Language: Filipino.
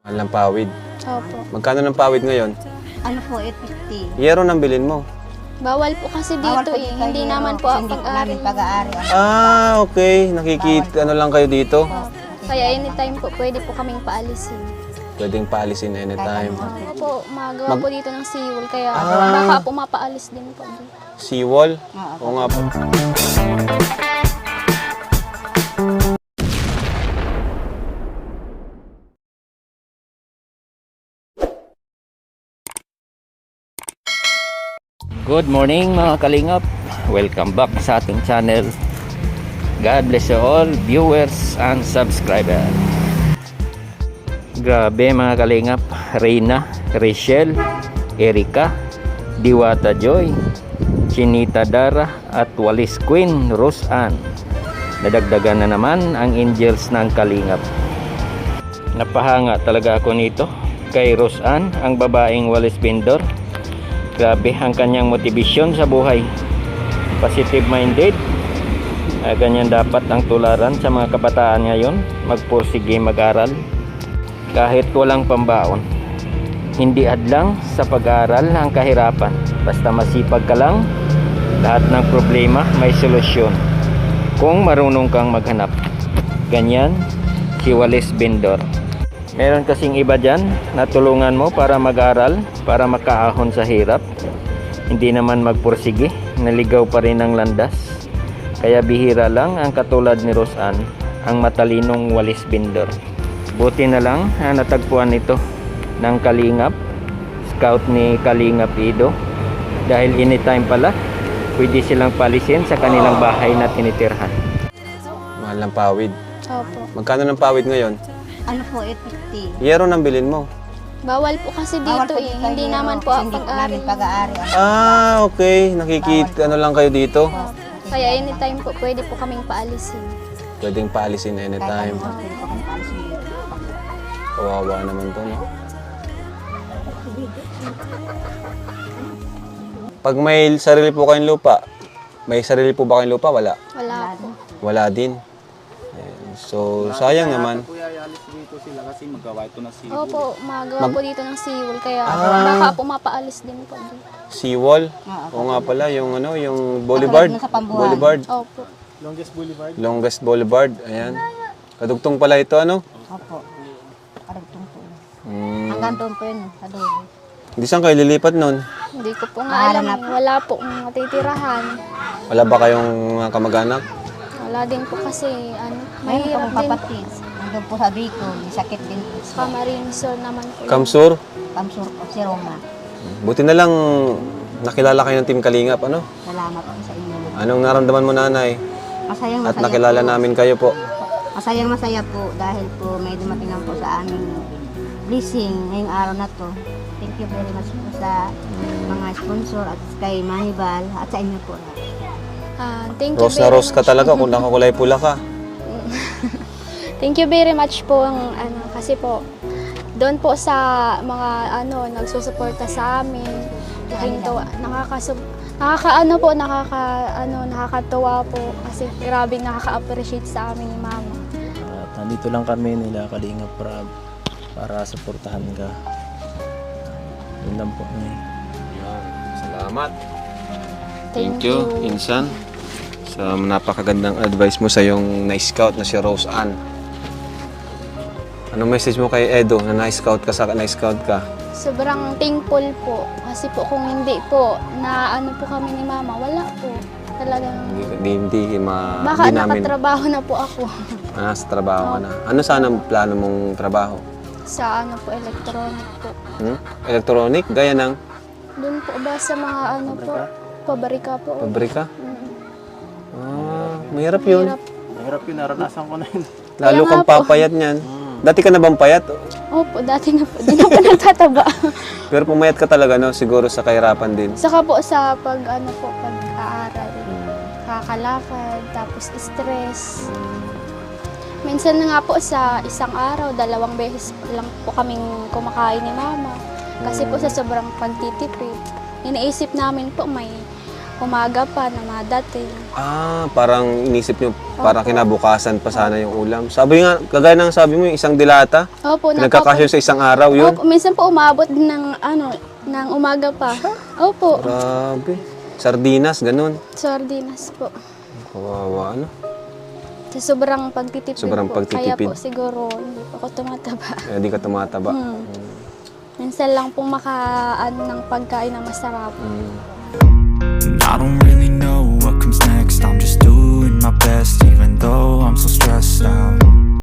Mahal ng pawid. Opo. Magkano ng pawid ngayon? Ano po, 850. Yero nang bilhin mo. Bawal po kasi Bawal dito po eh. dito Hindi kayo, naman po ang hindi po pag-ari. namin pag-aari. Okay. Nakikita ano lang kayo dito. Kaya anytime po pwede po kaming paalisin. Pwedeng paalisin anytime. Ako po, magawa po dito ng seawall. Kaya Ah. baka po mapaalis din po. Seawall? Oo. Oo nga po. Good morning mga kalingap. Welcome back sa ating channel. God bless you all viewers and subscribers. Grabe mga kalingap. Reyna, Rachel, Erika, Diwata Joy, Chinita Dara at Walis Queen Rose Ann. Nadagdagan na naman ang angels ng kalingap. Napahanga talaga ako nito kay Rose Ann, ang babaeng Walis Vendor. Grabe ang kanyang motivasyon sa buhay. Positive minded. Ganyan dapat ang tularan sa mga kabataan ngayon. Magpursige mag-aral kahit walang pambaon. Hindi hadlang sa pag-aaral ang kahirapan. Basta masipag ka lang, lahat ng problema may solusyon kung marunong kang maghanap. Ganyan si Walis Vendor. Meron kasing iba dyan na tulungan mo para mag-aral, para makaahon sa hirap. Hindi naman magpursige, naligaw pa rin ang landas. Kaya bihira lang ang katulad ni Rose Ann, ang matalinong Walis Vendor. Buti na lang natagpuan ito ng Kalingap, scout ni Kalingap Ido. Dahil anytime pala, pwede silang palisin sa kanilang bahay na tinitirhan. Mahal ng pawid. Opo. Magkano ng pawid ngayon? Ano po, 850. Yero nang bilhin mo. Bawal po kasi Bawal dito po eh. dito Hindi kayo, naman po ang hindi po pag-ari. namin pag-aari. Okay. Nakikita ano lang kayo dito. Kaya anytime po pwede po kaming paalisin. Pwedeng paalisin anytime. Kawawa naman to, no? Pag may sarili po kayong lupa, may sarili po ba kayong lupa? Wala. Wala po. Wala din. Ayan. So, sayang naman. Kuya, alis dito sila kasi magawa ito na si Opo, magawa po dito ng seawall. Kaya Ah. baka po mapaalis din po. Seawall? Oo nga pala, yung ano, yung boulevard. Katulad ng sa Pambuhan. Boulevard. Opo. Longest Boulevard. Longest Boulevard. Ayan. Kadugtong pala ito, ano? Opo. Karagtong po. Hmm. Hanggang doon po yun, sa dulo. Hindi saan kayo lilipat nun? Hindi ko po nga alam. Mahanap. Wala po matitirahan. Wala ba kayong mga kamag-anak? Wala din po kasi ano, Mayroon mahirap po din. kapatid. Hanggang po sa Bicol, may sakit din po. Sa Marinsol naman po. Kamsur? Kamsur po, si Roma. Buti na lang nakilala kayo ng Team Kalingap, ano? Salamat po sa inyo. Anong naramdaman mo, nanay? Masayang At masaya nakilala po. namin kayo po. Masayang masaya po dahil po may dumating po sa aming blessing ngayong araw na to. Thank you very much po sa mga sponsor at kay Manibal at sa inyo po. Thank you Rose na very rose ka much. talaga kung nakakulay pula ka. Thank you very much po ang ano kasi po doon po sa mga ano nagsusuporta sa amin. Nakakatuwa po kasi grabing nakaka-appreciate sa amin ni Mama. At nandito lang kami nila Kalingap Prab para suportahan ka. Yun lang po. Salamat. Thank you. Insan. Sa napakagandang advice mo sa yung na-scout na si Rose Ann. Anong message mo kay Edo na na-scout ka? Sobrang thankful po kasi po kung hindi po na ano po kami ni Mama, wala po. Talagang baka Hindi namin nakatrabaho na po ako sa trabaho ka na. Ano sana ang plano mong trabaho? sa ano po electronic po. Electronic? Gaya ng Doon po ba sa mga ano po, pabrika po. pabrika? Mm. Mahirap yun. Hirap. Mahirap yun, naranasan ko na yun. Lalo Kaya kang nga po. papayat niyan. Dati ka na bang payat? Opo, dati na po. Di na po nagtataba. Pero pumayat ka talaga, no? Siguro sa kahirapan din. Saka po sa pag-aaral, kakalakad, tapos stress. Minsan na nga po sa isang araw, 2 beses lang po kaming kumakain ni Mama. Kasi po sa sobrang pagtitipid, iniisip namin po may umaga pa na madating. Parang inisip nyo, parang Opo. kinabukasan pa sana yung ulam. Sabi nga, kagaya ng sabi mo, yung isang dilata, Opo, nagkakasya sa isang araw yun. Opo, minsan po umabot din ng umaga pa. Opo, Grabe. Sardinas, ganun. sardinas po. Kawawa, ano? Sa sobrang pagtitipid Sobrang po. Kaya pagtitipid. po siguro hindi po ako tumataba. Kaya di ka tumataba. Minsan lang pong makaano ng pagkain na masarap. And I don't really know what comes next. I'm just doing my best, even though I'm so stressed out.